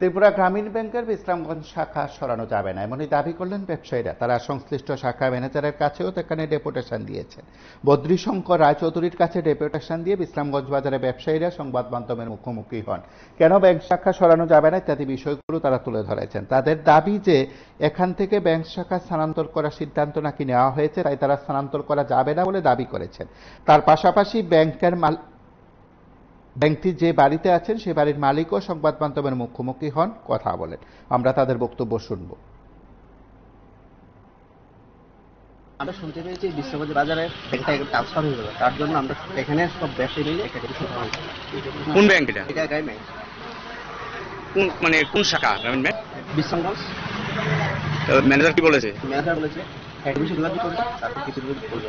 ত্রিপুরা গ্রামীণ ব্যাংকের বিশ্রামগঞ্জ শাখা সরানো যাবে না এমনই দাবি করলেন ব্যবসায়ীরা। তারা সংশ্লিষ্ট শাখা ম্যানেজারের কাছেও সেখানে ডেপুটেশন দিয়েছেন। বদ্রীশঙ্কর রায়চৌধুরীর কাছে ডেপুটেশন দিয়ে বিশ্রামগঞ্জ বাজারে ব্যবসায়ীরা সংবাদ মাধ্যমের মুখোমুখি হন। কেন ব্যাংক শাখা সরানো যাবে না ইত্যাদি বিষয়গুলো তারা তুলে ধরেছেন। তাদের দাবি যে এখান থেকে ব্যাংক শাখা স্থানান্তর করার সিদ্ধান্ত নাকি নেওয়া হয়েছে, তাই তারা স্থানান্তর করা যাবে না বলে দাবি করেছেন। তার পাশাপাশি ব্যাংকটি যে বাড়িতে আছেন সে বাড়ির মালিকও সংবাদ মাধ্যমের মুখোমুখি হন, কথা বলেন। আমরা তাদের বক্তব্য শুনব। আমরা শুনতে পেয়েছি বিশ্ববাজার বাজারে ব্যাংকটা ট্রান্সফার হয়ে যাবে, তার জন্য আমরা এখানে সব ব্যবসায়ী মিলে একটা কিছু করা হয়েছে। কোন ব্যাংক এটা? এটা গ্রামীণ ব্যাংক। কোন শাখা গ্রামীণ ব্যাংক? বিশ্রামগঞ্জ। ম্যানেজার কি বলেছে? ম্যানেজার বলেছে একটা বিষয় গুলা করবে, তারপর কিছু বলবে।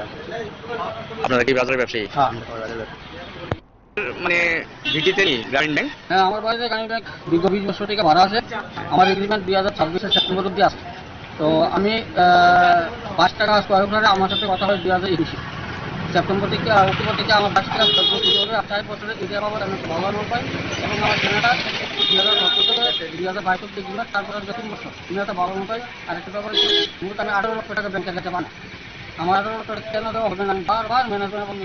আপনারা কি বাজারের ব্যবসায়ী? হ্যাঁ, আমরা বাজারের ব্যবসায়ী। ভিটিতে নেই গ্রামীণ ব্যাংক? হ্যাঁ, আমার বাড়িতে গ্রামীণ ব্যাংক দীর্ঘ 20 বছর থেকে ভাড়া আছে। আমার এগ্রিমেন্ট 2026 সেপ্টেম্বর অব্দি আছে। তো আমি 5 টাকা স্কোয়ার ফুটে আমার সাথে কথা হয় 2021 সেপ্টেম্বর থেকে অক্টোবর থেকে আমার 5 টাকা স্কোয়ার ফুট শুরু হবে। 4 বছরের এরিয়া বাবদ আমি ভালো লোন পাই এবং আমার কেনাটা 2017 থেকে 2022 অব্দি এগ্রিমেন্ট, তারপরে 3 বছর আমি একটা ভালো লোন পাই। আর একটা ব্যাপার মূলত আমি 18 লক্ষ টাকা ব্যাংকের কাছে পাই। আমার 18 লক্ষ টাকা কেন দেওয়া হবে না, আমি বারবার ম্যানেজমেন্ট এবং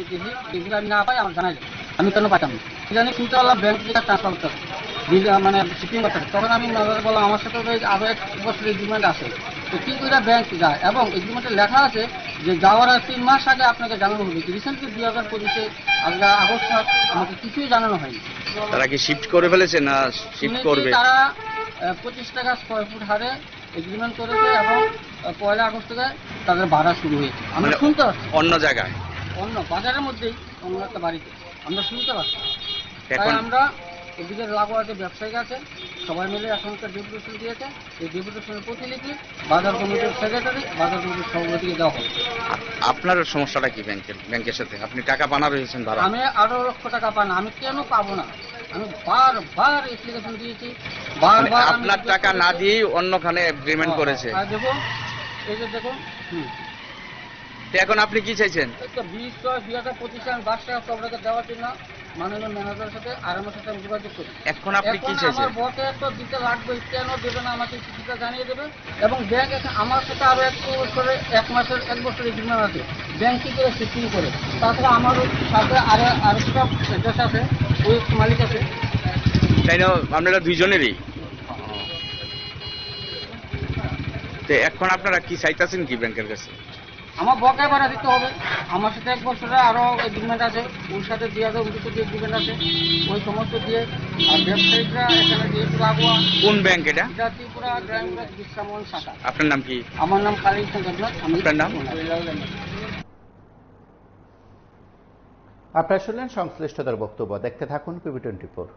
যদি আমি না পাই আমার জানাই আমি কেন পাইতাম না। সেখানে শুনতে পারলাম ব্যাংক থেকে ট্রান্সফার করতে হবে, মানে শিপিং করতে হবে। তখন আমি বললাম আমার সাথে আরও 1 বছর এগ্রিমেন্ট আছে, তো কি করে ব্যাংক যায় এবং এগ্রিমেন্টে লেখা আছে যে যাওয়ার 3 মাস আগে আপনাকে জানানো হবে। রিসেন্টলি 2025 আগস্ট মাস আমাকে কিছুই জানানো হয়নি। তারা কি শিফট করে ফেলেছে না শিফট করবে? তারা 25 টাকা স্কোয়ার ফুট হারে এগ্রিমেন্ট করেছে এবং 1 আগস্ট থেকে তাদের ভাড়া শুরু হয়েছে। আমরা শুনতে পাচ্ছি অন্য জায়গায়, অন্য বাজারের মধ্যেই অন্য একটা বাড়িতে আমরা শুনতে পাচ্ছি। তাই এখন আমরা এদিকে লাগোয়া যে ব্যবসায়ী আছে সবাই মিলে এখনকার ডেপুটেশন দিয়েছে। এই ডেপুটেশনের প্রতিলিপি বাজার কমিটির সেক্রেটারি, বাজার কমিটির সভাপতিকে দেওয়া হবে। আপনার সমস্যাটা কি ব্যাংকের সাথে? আপনি টাকা পানা রয়েছেন ভাড়া? আমি 18 লক্ষ টাকা পান, আমি কেন পাবো না? আমি বারবার অ্যাপ্লিকেশন দিয়েছি, বারবার আপনার টাকা না দিয়েই অন্যখানে এগ্রিমেন্ট করেছে। আর দেখুন, এই যে দেখুন, এখন আপনি কি চাইছেন? 2025 আমি 22 টাকা সবটাকে দেওয়ার জন্য মাননীয় ম্যানেজারের সাথে আর আমার সাথে আমি যোগাযোগ করি। এখন আপনি কি চাইছেন? আমার বকে তো দিতে লাগবে, কেন দেবে না আমাকে চিঠিটা জানিয়ে দেবে। এবং ব্যাংক আমার সাথে আরো 1 বছর এগ্রিমেন্ট আছে, ব্যাংক কি করে শিফটিং করে। তাছাড়া আমার সাথে আরেকটা দেশ আছে, ওই মালিক আছে। তাই না, আপনারা দুইজনেরই। তো এখন আপনারা কি চাইতেছেন কি ব্যাংকের কাছে? আমার বকেয়া ভাড়া দিতে হবে। আমার সাথে 1 বছরের আরো এগ্রিমেন্ট আছে, ওর সাথে 2019 এগ্রিমেন্ট আছে, ওই সমস্ত দিয়ে। আর ব্যবসায়িকরা এখানে যেহেতু লাগোয়া। কোন ব্যাংক এটা? ত্রিপুরা গ্রামীণ ব্যাংক বিশ্রামগঞ্জ শাখা। আপনার নাম কি? আমার নাম কালীন চন্দ্র। আপনার নাম? আপনারা শুনলেন সংশ্লিষ্টদের বক্তব্য। দেখতে থাকুন PB24।